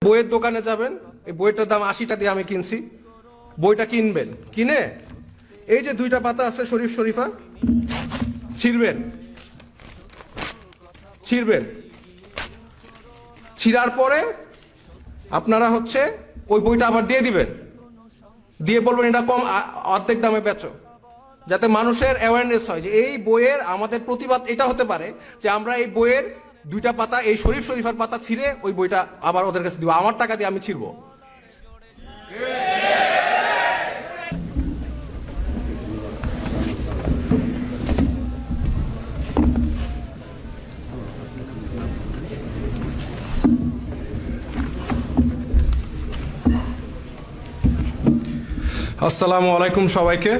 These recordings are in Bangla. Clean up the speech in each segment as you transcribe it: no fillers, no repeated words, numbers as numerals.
বইয়ের দোকানে যাবেন, এই বইটার দাম 80 টাকা দিয়ে আমি কিনছি, বইটা কিনবেন, কিনে এই যে 2টা পাতা আছে শরীফ শরীফা, ছিঁড়বেন, ছিঁড়ার পরে আপনারা হচ্ছে ওই বইটা আবার দিয়ে দিবেন, দিয়ে বলবেন এটা কম, অর্ধেক দামে বেচো, যাতে মানুষের অ্যাওয়ারনেস হয় যে এই বইয়ের আমাদের প্রতিবাদ এটা হতে পারে যে আমরা এই বইয়ের 2টা পাতা, এই শরীফ শরীফার পাতা ছিঁড়ে ওই বইটা আবার ওদের কাছে দিব, আমার টাকা দিয়ে আমি ছিঁড়বো। আসসালামু আলাইকুম সবাইকে।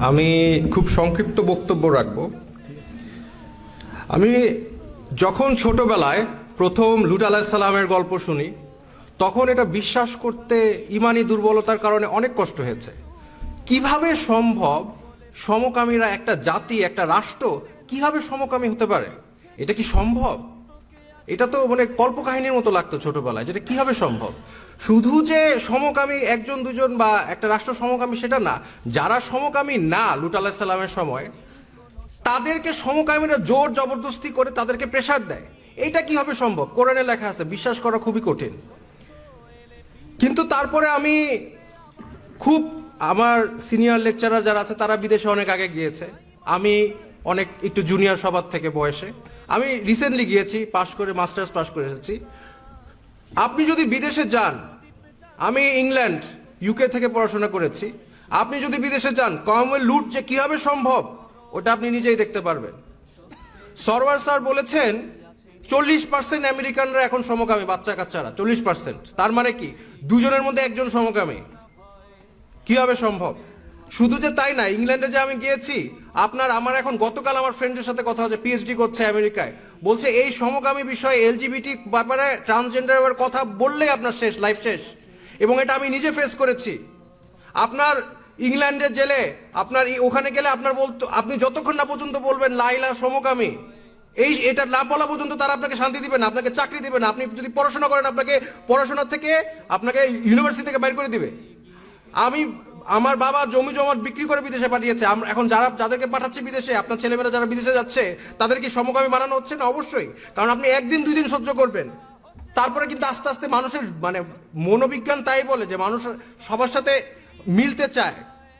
আমি খুব সংক্ষিপ্ত বক্তব্য রাখব। আমি যখন ছোটবেলায় প্রথম লূত আলাইহিস সালামের গল্প শুনি, তখন এটা বিশ্বাস করতে ইমানি দুর্বলতার কারণে অনেক কষ্ট হয়েছে। কিভাবে সম্ভব সমকামীরা, একটা জাতি, একটা রাষ্ট্র কিভাবে সমকামী হতে পারে? এটা কি সম্ভব? এটা তো মানে কল্পকাহিনীর মতো লাগতো ছোটবেলায়, যেটা কিভাবে সম্ভব। শুধু যে সমকামী একজন দুজন বা একটা রাষ্ট্র সমকামী সেটা না, যারা সমকামী না লূত আলাইহিস সালামের সময়, তাদেরকে সমকামীরা জোর জবরদস্তি করে তাদেরকে প্রেসার দেয়। এইটা কিভাবে সম্ভব? কোরআনে লেখা আছে, বিশ্বাস করা খুবই কঠিন। কিন্তু তারপরে আমি খুব, আমার সিনিয়র লেকচারার যারা আছে তারা বিদেশে অনেক আগে গিয়েছে, আমি অনেক একটু জুনিয়র সবার থেকে বয়সে, আমি রিসেন্টলি গিয়েছি, পাশ করে মাস্টার্স পাশ করে এসেছি। আপনি যদি বিদেশে যান, আমি ইংল্যান্ড ইউকে থেকে পড়াশোনা করেছি, আপনি যদি বিদেশে যান, কমে লুট যে কিভাবে সম্ভব ওটা আপনি নিজেই দেখতে পারবেন। সরওয়ার স্যার বলেছেন 40% আমেরিকানরা এখন সমকামী, বাচ্চা কাচ্চারা 40%। তার মানে কি 2জনের মধ্যে 1জন সমকামী। কিভাবে সম্ভব? শুধু যে তাই না, ইংল্যান্ডে যে আমি গিয়েছি, আমার এখন গতকাল আমার ফ্রেন্ডের সাথে কথা হচ্ছে, পিএইচডি করছে আমেরিকায়, বলছে এই সমকামী বিষয়ে, এলজিবিটি ব্যাপারে, ট্রান্সজেন্ডারের কথা বললেই আপনার শেষ, লাইফ শেষ। এবং এটা আমি নিজে ফেস করেছি। আপনার ইংল্যান্ডের জেলে, আপনার ওখানে গেলে আপনার বলতো, আপনি যতক্ষণ না পর্যন্ত বলবেন লাইলা সমকামী, এটা না বলা পর্যন্ত তারা আপনাকে শান্তি দিবে না, আপনাকে চাকরি দিবে না। আপনি যদি পড়াশোনা করেন, আপনাকে পড়াশোনা থেকে, আপনাকে ইউনিভার্সিটি থেকে বাইর করে দিবে। আমার বাবা জমি জমা বিক্রি করে বিদেশে পাঠিয়েছে। আমরা এখন যাদেরকে পাঠাচ্ছি বিদেশে, আপনার ছেলেমেয়েরা যারা বিদেশে যাচ্ছে, তাদের কি সমকামী বানানো হচ্ছে না? অবশ্যই। কারণ আপনি 1 দিন 2 দিন সহ্য করবেন, তারপরে কিন্তু আস্তে আস্তে মানুষের মানে মনোবিজ্ঞান তাই বলে যে মানুষ সবার সাথে মিলতে চায়।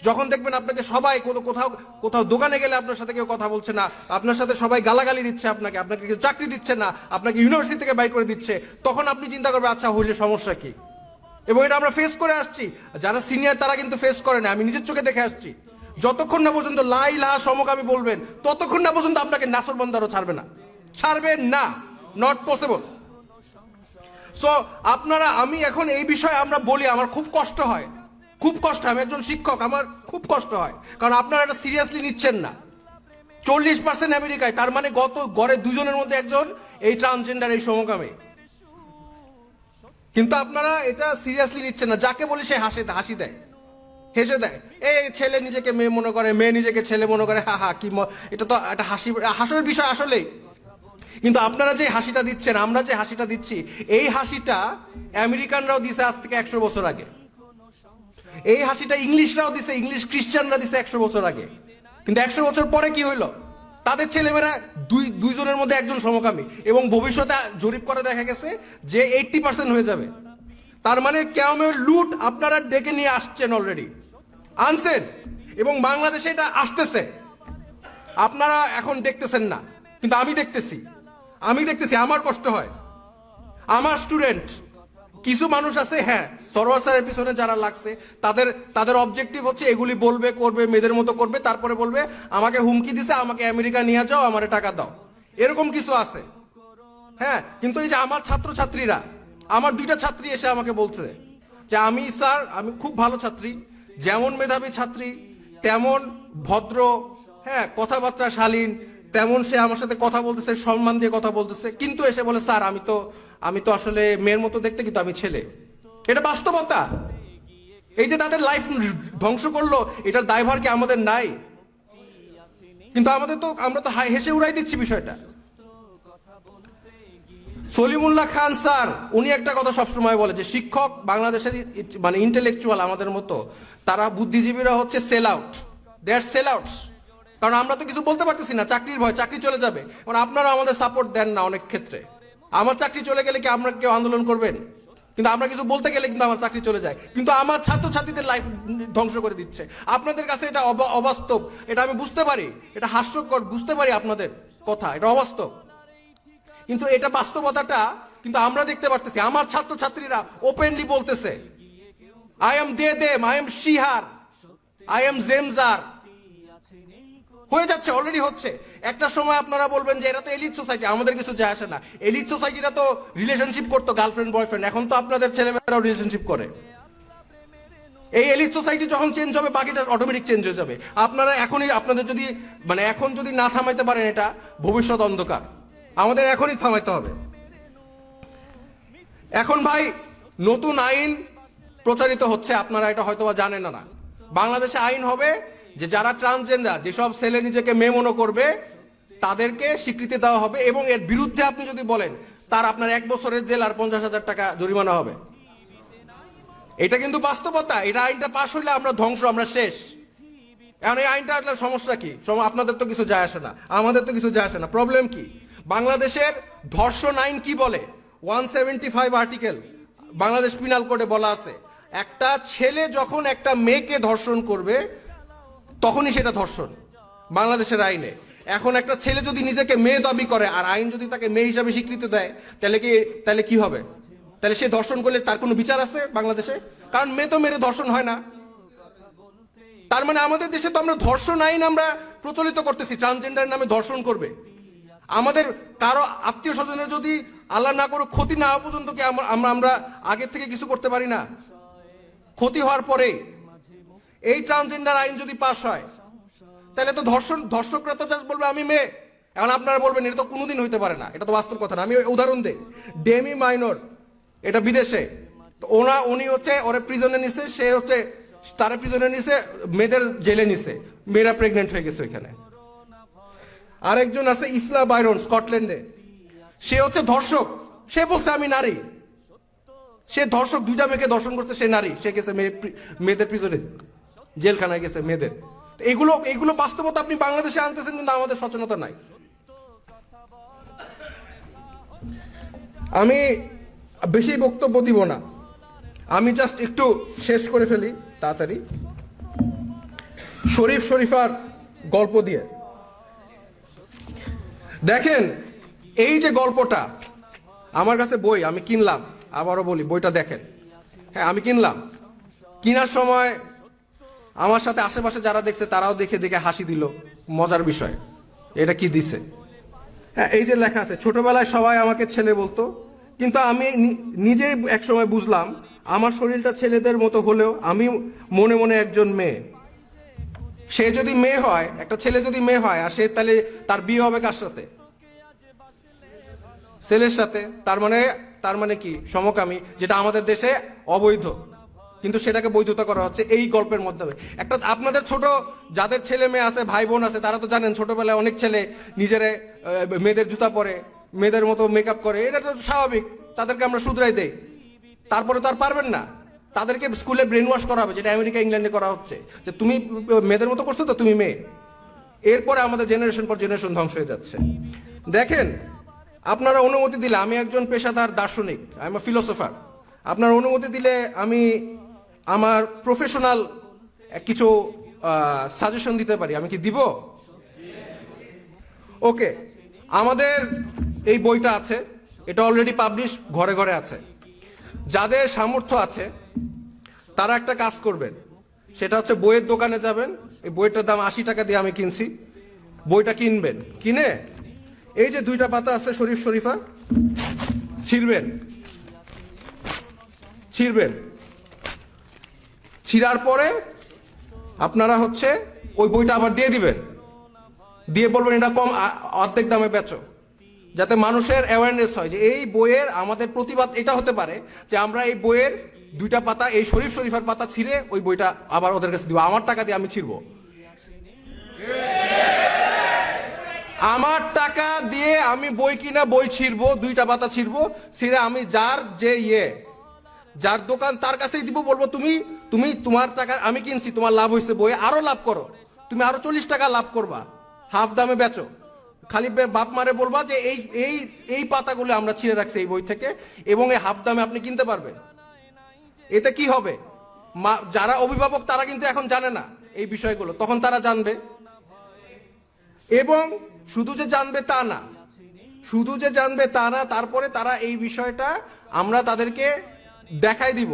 যখন দেখবেন আপনাকে সবাই কোথাও দোকানে গেলে আপনার সাথে কেউ কথা বলছে না, আপনার সাথে সবাই গালাগালি দিচ্ছে, আপনাকে কেউ চাকরি দিচ্ছে না, আপনাকে ইউনিভার্সিটি থেকে বাইর করে দিচ্ছে, তখন আপনি চিন্তা করবেন আচ্ছা হইলে সমস্যা কি। এবং এটা আমরা ফেস করে আসছি। যারা সিনিয়র তারা কিন্তু ফেস করে না, আমি নিজের চোখে দেখে আসছি। যতক্ষণ না পর্যন্ত লা ইলাহা সমকামী বলবেন, ততক্ষণ না পর্যন্ত আপনাকে নাসরবন্দারও ছাড়বেন না, নট পসিবল। সো আমি এখন এই বিষয়ে আমরা বলি, আমার খুব কষ্ট হয়, আমি একজন শিক্ষক, আমার খুব কষ্ট হয়, কারণ আপনারা এটা সিরিয়াসলি নিচ্ছেন না। 40% আমেরিকায়, তার মানে গড়ে 2জনের মধ্যে 1জন এই ট্রান্সজেন্ডার, এই সমকামী। কিন্তু আপনারা এটা সিরিয়াসলি নিচ্ছেন না। যাকে বলি সে হাসি দেয়, হেসে দেয়। এই ছেলে নিজেকে মেয়ে মনে করে, মেয়ে নিজেকে ছেলে মনে করে, হা কি, এটা তো একটা হাসির বিষয় আসলেই। কিন্তু আপনারা যে হাসিটা দিচ্ছেন, আমরা যে হাসিটা দিচ্ছি, এই হাসিটা আমেরিকানরাও দিছে আজ থেকে 100 বছর আগে। এই হাসিটা ইংলিশরাও দিছে, ইংলিশ খ্রিস্টানরা দিছে 100 বছর আগে। কিন্তু 100 বছর পরে কি হইলো? তাদের ছেলেমেয়েরা 2জনের মধ্যে 1জন সমকামী, এবং ভবিষ্যতে জরিপ করে দেখা গেছে যে 80% হয়ে যাবে। তার মানে কেমন লুট আপনারা ডেকে নিয়ে আসছেন, অলরেডি আনছেন, এবং বাংলাদেশে এটা আসতেছে। আপনারা এখন দেখতেছেন না, কিন্তু আমি দেখতেছি। আমার কষ্ট হয়। আমার স্টুডেন্ট কিছু মানুষ আছে, হ্যাঁ, সরওয়ার স্যারের পিছনে যারা লাগছে, তাদের অবজেক্টিভ হচ্ছে এগুলি বলবে, করবে, মেয়েদের মতো করবে, তারপরে বলবে আমাকে হুমকি দিছে, আমাকে আমেরিকা নিয়ে যাও, আমারে টাকা দাও। এরকম কিছু আছে, হ্যাঁ। কিন্তু এই যে আমার ছাত্রছাত্রীরা, আমার 2টা ছাত্রী এসে আমাকে বলছে যে স্যার, আমি খুব ভালো ছাত্রী, যেমন মেধাবী ছাত্রী তেমন ভদ্র, হ্যাঁ, কথাবার্তা শালীন, তেমন সে আমার সাথে কথা বলতেছে, সম্মান দিয়ে কথা বলতেছে, কিন্তু এসে বলে স্যার আমি তো আসলে মেয়ের মতো দেখতে, কিন্তু আমি ছেলে। এটা বাস্তবতা। এই যে তাদের লাইফ ধ্বংস করলো, এটার দায়ভার কি আমাদের নাই? কিন্তু আমরা তো হেসে উড়াই দিচ্ছি বিষয়টা। সলিমুল্লাহ খান স্যার উনি একটা কথা সবসময় বলে যে শিক্ষক বাংলাদেশের মানে ইন্টেলেকচুয়াল আমাদের মতো তারা বুদ্ধিজীবীরা হচ্ছে সেল আউট, দে আর সেল আউটস। কারণ আমরা তো কিছু বলতে পারতেছি না, চাকরির ভয়, চাকরি চলে যাবে। কারণ আপনারা আমাদের সাপোর্ট দেন না অনেক ক্ষেত্রে। আমার চাকরি চলে গেলে কি আমরা কেউ আন্দোলন করবেন? কিন্তু আমরা কিছু বলতে গেলে কিন্তু আমার চাকরি চলে যায়, কিন্তু আমার ছাত্রছাত্রীদের লাইফ ধ্বংস করে দিচ্ছে। আপনাদের কাছে এটা অবাস্তব, এটা আমি বুঝতে পারি, এটা হাস্যকর, বুঝতে পারি আপনাদের কথা, এটা অবাস্তব, কিন্তু এটা বাস্তবতাটা কিন্তু আমরা দেখতে পারতেছি। আমার ছাত্রছাত্রীরা ওপেনলি বলতেছে I am they them, I am she her, I am ze zir. হয়ে যাচ্ছে, অলরেডি হচ্ছে। একটা সময় আপনারা বলবেন যে এটা তো এলিট সোসাইটি, আমাদের কিছু যায় আসে না। এলিট সোসাইটিটা তো রিলেশনশিপ করতো গার্লফ্রেন্ড বয়ফ্রেন্ড, এখন তো আপনাদের ছেলেমেয়েরাও রিলেশনশিপ করে। এই এলিট সোসাইটি যখন চেঞ্জ হবে বাকিটা অটোমেটিক চেঞ্জ হয়ে যাবে। আপনারা এখনই আপনাদের যদি মানে এখন যদি না থামাইতে পারেন এটা ভবিষ্যৎ অন্ধকার, আমাদের এখনই থামাইতে হবে। এখন ভাই নতুন আইন প্রচারিত হচ্ছে, আপনারা এটা হয়তো জানেন না। বাংলাদেশে আইন হবে যে যারা ট্রান্সজেন্ডার, যেসব ছেলে নিজেকে মেয়ে মনে করবে তাদেরকে স্বীকৃতি দেওয়া হবে, এবং এর বিরুদ্ধে আপনি যদি বলেন তার আপনার 1 বছরের জেল আর 50,000 টাকা জরিমানা হবে। এটা কিন্তু বাস্তবতা। এটা আইনটা পাশ হইলে আমরা ধ্বংস, আমরা শেষ। এখন এই আইনটা আসলে সমস্যা কি? আপনাদের তো কিছু যায় আসে না, আমাদের তো কিছু যায় আসে না। প্রবলেম কি? বাংলাদেশের ধর্ষণ আইন কি বলে? 175 আর্টিকেল বাংলাদেশ পিনাল কোডে বলা আছে, একটা ছেলে যখন একটা মেয়েকে ধর্ষণ করবে তখনই সেটা ধর্ষণ বাংলাদেশের আইনে। এখন একটা ছেলে যদি নিজেকে মেয়ে দাবি করে আর আইন যদি তাকে মেয়ে হিসাবে স্বীকৃতি দেয়, তাহলে কি হবে? তাহলে সে ধর্ষণ করলে তার কোনো বিচার আছে বাংলাদেশে? কারণ মেয়ে তো মেরে ধর্ষণ হয় না। তার মানে আমাদের দেশে তো আমরা ধর্ষণ আইন আমরা প্রচলিত করতেছি, ট্রান্সজেন্ডার নামে ধর্ষণ করবে। আমাদের কারো আত্মীয় স্বজনের যদি আল্লাহ না করুক ক্ষতি না হওয়া পর্যন্ত কি আমরা আগের থেকে কিছু করতে পারি না? ক্ষতি হওয়ার পরে এই ট্রান্সজেন্ডার আইন যদি পাস হয় তাহলে তো ধর্ষকরা তো জাস্ট বলবে আমি মেয়ে। এখন আপনারা বলবেন এটা তো কোনোদিন হইতে পারে না, এটা তো বাস্তব কথা না। আমি উদাহরণ দেই, ডেমি মাইনর, এটা বিদেশে, উনি হচ্ছে ওরে প্রিজনে নিছে, সে হচ্ছে তারা প্রিজনে নিছে, মেয়েদের জেলে নিছে, মেয়েরা প্রেগনেন্ট হয়ে গেছে ওইখানে। আরেকজন আছে ইসলা বাইরন, স্কটল্যান্ডে, সে হচ্ছে ধর্ষক, সে বলছে আমি নারী। সে ধর্ষক, 2টা মেয়েকে ধর্ষণ করছে, সে নারী, সে গেছে মেয়েদের প্রিজনে, জেলখানায় গেছে মেয়েদের। এগুলো বাস্তবতা আপনি বাংলাদেশে আনতেছেন, কিন্তু আমাদের সচেতনতা নাই। আমি বেশি বক্তব্য দিব না, আমি জাস্ট একটু শেষ করে ফেলি তাড়াতাড়ি শরীফার গল্প দিয়ে। দেখেন এই যে গল্পটা, আমার কাছে বই আমি কিনলাম, আবারও বলি বইটা দেখেন। হ্যাঁ আমি কিনলাম, কেনার সময় আমার সাথে আশেপাশে যারা দেখছে তারাও দেখে দেখে হাসি দিল। মজার বিষয়, এটা কি দিছে? হ্যাঁ এই যে লেখা আছে, ছোটবেলায় সবাই আমাকে ছেলে বলতো, কিন্তু আমি নিজেই একসময় বুঝলাম আমার শরীরটা ছেলেদের মতো হলেও আমি মনে মনে একজন মেয়ে। সে যদি মেয়ে হয়, একটা ছেলে যদি মেয়ে হয়, আর সে তাহলে তার বিয়ে হবে কার সাথে? ছেলের সাথে। তার মানে কি? সমকামী, যেটা আমাদের দেশে অবৈধ, কিন্তু সেটাকে বৈধতা করা হচ্ছে এই গল্পের মাধ্যমে। একটা আপনাদের ছোট যাদের ছেলে মেয়ে আছে, ভাই বোন আছে, তারা তো জানেন ছোটবেলায় অনেক ছেলে নিজেরা মেয়েদের জুতা পরে, মেয়েদের মতো মেকআপ করে, এটা তো স্বাভাবিক, তাদেরকে আমরা শুধরাই দেই। তারপরে তো আর পারবেন না, তাদেরকে স্কুলে ব্রেন ওয়াশ করা হবে, যেটা আমেরিকা ইংল্যান্ডে করা হচ্ছে, যে তুমি মেয়েদের মতো করছো তো তুমি মেয়ে। এরপরে আমাদের জেনারেশন পর জেনারেশন ধ্বংস হয়ে যাচ্ছে। দেখেন আপনারা অনুমতি দিলে, আমি একজন পেশাদার দার্শনিক, আই এম আ ফিলোসোফার, আপনারা অনুমতি দিলে আমি আমার প্রফেশনাল কিছু সাজেশন দিতে পারি। আমি কি দিব? ওকে, আমাদের এই বইটা আছে, এটা অলরেডি পাবলিশ, ঘরে ঘরে আছে। যাদের সামর্থ্য আছে তারা একটা কাজ করবেন, সেটা হচ্ছে বইয়ের দোকানে যাবেন, এই বইটার দাম 80 টাকা দিয়ে আমি কিনছি, বইটা কিনবেন, কিনে এই যে 2টা পাতা আছে শরীফা, ছিঁড়বেন, ছিঁড়ার পরে আপনারা হচ্ছে ওই বইটা আবার দিয়ে দিবেন, দিয়ে বলবেন এটা কম, অর্ধেক দামে বেচো, যাতে মানুষের অ্যাওয়ারনেস হয় যে এই বইয়ের আমাদের প্রতিবাদ এটা হতে পারে যে আমরা এই বইয়ের 2টা পাতা, এই শরীফার পাতা ছিঁড়ে ওই বইটা আবার ওদের কাছে দিব, আমার টাকা দিয়ে আমি ছিঁড়বো। আমার টাকা দিয়ে আমি বই কিনা বই ছিড়বো, 2টা পাতা ছিড়বো, ছিঁড়ে আমি যার দোকান তার কাছেই দিব, বলবো তুমি তুমি তোমার টাকা আমি কিনছি, তোমার লাভ হয়েছে, বই আরো লাভ করো, তুমি আরো 40 টাকা লাভ করবা, হাফ দামে বেচো। খালি বাপ মারে বলবা যে এই এই এই পাতাগুলো আমরা ছিঁড়ে রাখছি এই বই থেকে, এবং এই হাফ দামে আপনি কিনতে পারবেন। এতে কি হবে? যারা অভিভাবক তারা কিন্তু এখন জানে না এই বিষয়গুলো, তখন তারা জানবে। এবং শুধু যে জানবে তা না, তারপরে তারা এই বিষয়টা আমরা তাদেরকে দেখাই দিব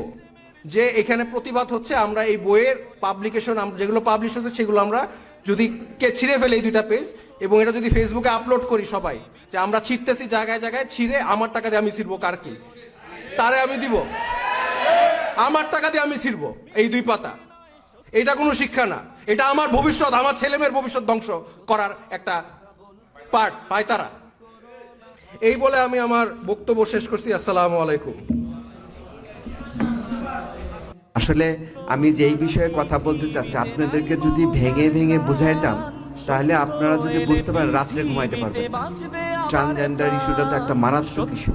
যে এখানে প্রতিবাদ হচ্ছে, আমরা এই বইয়ের পাবলিকেশন যেগুলো পাবলিশ হচ্ছে সেগুলো আমরা যদি ছিঁড়ে ফেলে এই 2টা পেজ, এবং এটা যদি ফেসবুকে আপলোড করি সবাই যে আমরা ছিঁড়তেছি জায়গায় জায়গায়, ছিঁড়ে আমার টাকা দিয়ে আমি ছিঁড়বো, কার কি তারে আমি দিব, আমার টাকা দিয়ে আমি ছিঁড়বো এই 2 পাতা। এটা কোনো শিক্ষা না, এটা আমার ভবিষ্যৎ, আমার ছেলেমেয়ের ভবিষ্যৎ ধ্বংস করার একটা পার্ট পায় তারা। এই বলে আমি আমার বক্তব্য শেষ করছি। আসসালামু আলাইকুম। আসলে আমি যেই বিষয়ে কথা বলতে চাচ্ছি আপনাদেরকে যদি ভেঙে ভেঙে বুঝাইতাম তাহলে আপনারা যদি বুঝতে পারেন রাত্রে ঘুমাইতে পারবেন। ট্রান্সজেন্ডার ইস্যুটা তো একটা মারাত্মক ইস্যু,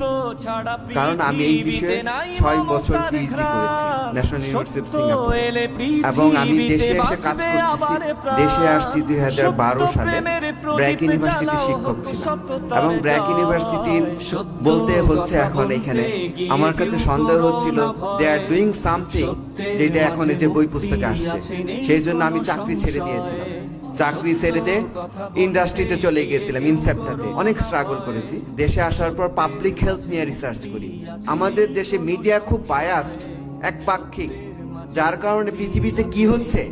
কারণ আমি এই বিষয়ে 6 বছর পিএইচডি করেছি ন্যাশনাল ইউনিভার্সিটি অফ সিঙ্গাপুর, এবং আমি দেশে এসে কাজ করতেছি। দেশে আসছি 2012 সালে। ব্র্যাক ইউনিভার্সিটি শিক্ষক ছিলাম, এবং ব্র্যাক ইউনিভার্সিটির বলতে হচ্ছে এখন এখানে আমার কাছে সন্দেহ হচ্ছিল দে আর ডুইং সামথিং, যেটা এখন এই যে বই পুস্তকে আসছে। সেই জন্য আমি চাকরি ছেড়ে দিয়েছিলাম। চাকরি ছেড়ে দিয়ে ইন্ডাস্ট্রিতে চলে গিয়েছিলাম, ইনসেপ্টাতে অনেক স্ট্রাগল করেছি। দেশে আসার পর পাবলিক হেলথ নিয়ে রিসার্চ করি। আমাদের দেশে মিডিয়া খুব বায়াসড, একপাক্ষিক, যার কারণে পৃথিবীতে কি হচ্ছে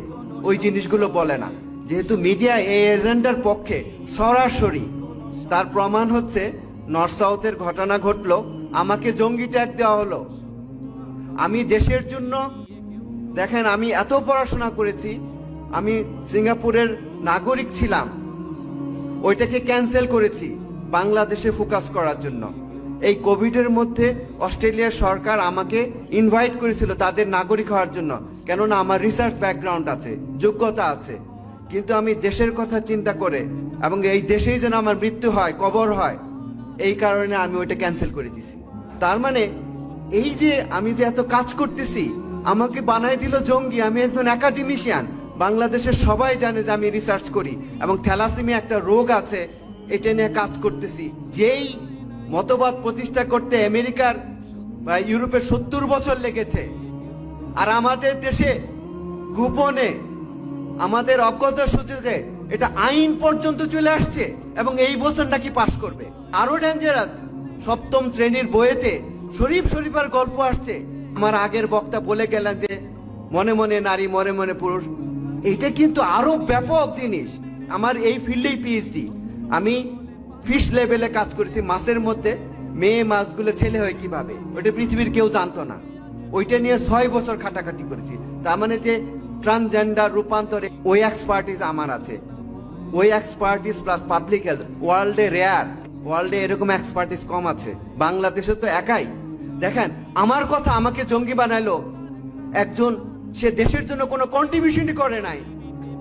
ওই জিনিসগুলো বলে না। যেহেতু মিডিয়া এই এজেন্ডার পক্ষে সরাসরি, তার প্রমাণ হচ্ছে নর্থ সাউথের ঘটনা ঘটলো, আমাকে জঙ্গি ট্যাগ দেওয়া হলো। আমি দেশের জন্য, দেখেন আমি এত পড়াশোনা করেছি, আমি সিঙ্গাপুরের নাগরিক ছিলাম, ওইটাকে ক্যান্সেল করেছি বাংলাদেশে ফোকাস করার জন্য। এই কোভিডের মধ্যে অস্ট্রেলিয়ার সরকার আমাকে ইনভাইট করেছিল তাদের নাগরিক হওয়ার জন্য, কেননা আমার রিসার্চ ব্যাকগ্রাউন্ড আছে, যোগ্যতা আছে। কিন্তু আমি দেশের কথা চিন্তা করে, এবং এই দেশেই যেন আমার মৃত্যু হয়, কবর হয়, এই কারণে আমি ওইটা ক্যান্সেল করে দিছি। তার মানে এই যে আমি যে এত কাজ করতেছি, আমাকে বানাই দিল জঙ্গি। আমি একজন একাডেমিশিয়ান, বাংলাদেশের সবাই জানে যে আমি রিসার্চ করি, এবং থ্যালাসেমিয়া একটা রোগ আছে, এটা নিয়ে কাজ করতেছি। যেই মতবাদ প্রতিষ্ঠা করতে আমেরিকার বা ইউরোপের 70 বছর লেগেছে, আর আমাদের দেশে গোপনে, আমাদের অজ্ঞত সুযোগে এটা আইন পর্যন্ত চলে আসছে, এবং এই বছর নাকি পাশ করবে। আরো ডেঞ্জারাস, 7ম শ্রেণীর বইয়েতে শরীফার গল্প আসছে। আমার আগের বক্তা বলে গেলেন যে মনে মনে নারী, মনে মনে পুরুষ। এটা কিন্তু আরো ব্যাপক জিনিস। আমার এই ফিল্ডেই পিএইচডি। আমি ফিশ লেভেলে কাজ করেছি, মাছের মধ্যে মেয়ে মাছগুলো ছেলে হয় কিভাবে, ওটা পৃথিবীর কেউ জানতো না। ওইটা নিয়ে 6 বছর খাটাখাটি করেছি। তার মানে যে ট্রান্সজেন্ডার রূপান্তরে ওই এক্সপার্টিস আমার আছে, ওই এক্সপার্টিস প্লাস পাবলিক হেলথ ওয়ার্ল্ডে রেয়ার, ওয়ার্ল্ডে এরকম এক্সপার্টিস কম আছে, বাংলাদেশে তো একাই। দেখেন আমার কথা আমাকে জঙ্গি বানাইলো একজন, সে দেশের জন্য কোনো কন্ট্রিবিউশনই করে নাই,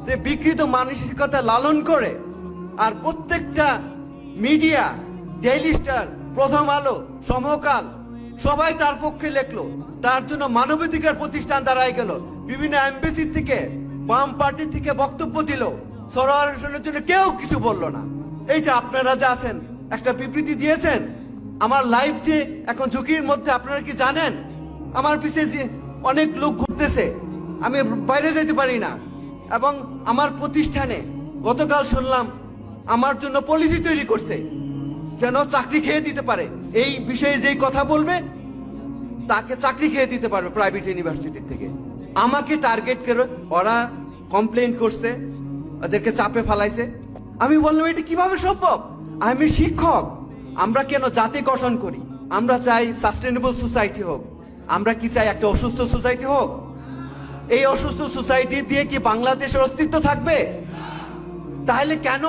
যে বিকৃত মানসিকতা লালন করে। আর প্রত্যেকটা মিডিয়া, ডেইলি স্টার, প্রথম আলো, সমকাল, সবাই তার পক্ষে লেখলো। তার জন্য মানবাধিকার প্রতিষ্ঠান দাঁড়ায় গেল, বিভিন্ন এমবেসি থেকে, বাম পার্টি থেকে বক্তব্য দিল। সরাসরির জন্য কেউ কিছু বললো না। এই যে আপনারা যে আছেন, একটা বিবৃতি দিয়েছেন। আমার লাইফ যে এখন ঝুঁকির মধ্যে, আপনারা কি জানেন? আমার পিছিয়ে যে অনেক লোক ঘুরতেছে, আমি বাইরে যেতে পারি না। এবং আমার প্রতিষ্ঠানে গতকাল শুনলাম আমার জন্য পলিসি তৈরি করছে, যেন চাকরি খেয়ে দিতে পারে। এই বিষয়ে যেই কথা বলবে তাকে চাকরি খেয়ে দিতে পারবে প্রাইভেট ইউনিভার্সিটি থেকে। আমাকে টার্গেট করে ওরা কমপ্লেন করছে, ওদেরকে চাপে ফেলাইছে। আমি বললাম এটা কিভাবে সম্ভব? আমি শিক্ষক, আমরা কেন জাতি গঠন করি? আমরা চাই সাস্টেনেবল সোসাইটি হোক। আমরা কি চাই একটা অসুস্থ সোসাইটি হোক? এই অসুস্থ সোসাইটি দিয়ে কি বাংলাদেশের অস্তিত্ব থাকবে? তাহলে কেন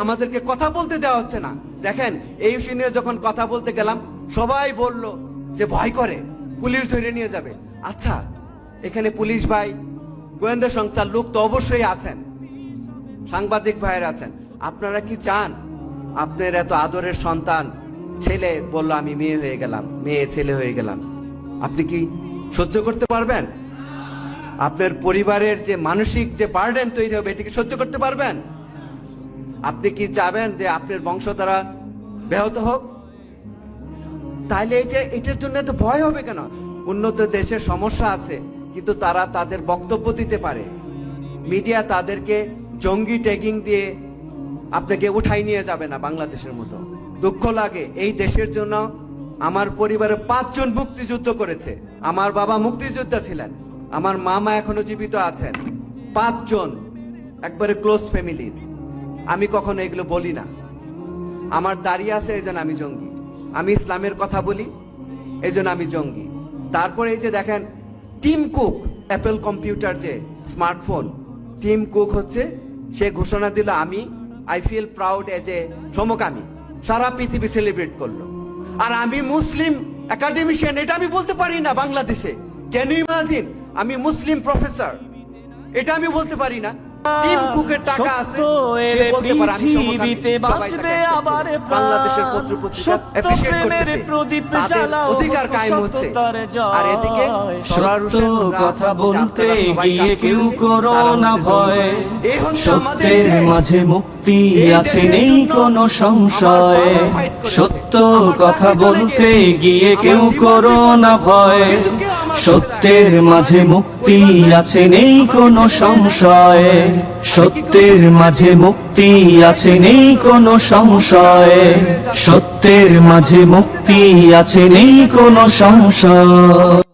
আমাদেরকে কথা বলতে দেওয়া হচ্ছে না? দেখেন এই ইস্যু নিয়ে যখন কথা বলতে গেলাম, সবাই বলল যে ভয় করে, পুলিশ ধরে নিয়ে যাবে। আচ্ছা, এখানে পুলিশ ভাই, গোয়েন্দা সংস্থার লোক তো অবশ্যই আছেন, সাংবাদিক ভাইয়ের আছেন, আপনারা কি চান আপনার এত আদরের সন্তান ছেলে বলল আমি মেয়ে হয়ে গেলাম, মেয়ে ছেলে হয়ে গেলাম, আপনি কি সহ্য করতে পারবেন? আপনার পরিবারের যে মানসিক যে বার্ডেন তৈরি হবে এটিকে সহ্য করতে পারবেন? আপনি কি চাবেন যে আপনার বংশধারা ব্যাহত হোক? তাহলে এটার জন্য এত ভয় হবে কেন? উন্নত দেশের সমস্যা আছে, কিন্তু তারা তাদের বক্তব্য দিতে পারে। মিডিয়া তাদেরকে জঙ্গি ট্যাগিং দিয়ে আপনাকে উঠাই নিয়ে যাবে না বাংলাদেশের মতো। দুঃখ লাগে, এই দেশের জন্য আমার পরিবারে 5 জন মুক্তিযুদ্ধ করেছে। আমার বাবা মুক্তিযোদ্ধা ছিলেন, আমার মামা এখনো জীবিত আছেন, 5 জন একবারে ক্লোজ ফ্যামিলির। আমি কখনো এগুলো বলি না। আমার দাঁড়িয়ে আছে এই জন্য আমি জঙ্গি, আমি ইসলামের কথা বলি এই জন্য আমি জঙ্গি। তারপরে এই যে দেখেন টিম কুক, অ্যাপল কম্পিউটার যে স্মার্টফোন, টিম কুক হচ্ছে সে ঘোষণা দিল আমি I feel proud as a সমকামী, সারা পৃথিবী সেলিব্রেট করলো। আর আমি মুসলিম একাডেমিশিয়ান, এটা আমি বলতে পারি না বাংলাদেশে। Can you imagine? আমি মুসলিম প্রফেসর, এটা আমি বলতে পারি না। টিম কুকের টাকা আছে, সে বলতে পারে আমি সমকামী, বাঁচবে আবার বাংলাদেশের পত্র-পত্রিকা অ্যাপ্রিশিয়েট করতেছে, তাদের অধিকার কায়েম হচ্ছে। আর এদিকে সত্য কথা বলতে গিয়ে কেউ করো না ভয়, সত্যের মাঝে মুক্তি আছে নেই কোনো সংশয়। সত্য কথা বলতে গিয়ে কেউ করো না ভয়, সত্যের মাঝে মুক্তি আছে নেই কোনো সংশয়। সত্যের মাঝে মুক্তি আছে নেই কোনো সংশয়, সত্যের মাঝে মুক্তি আছে নেই কোনো সংশয়।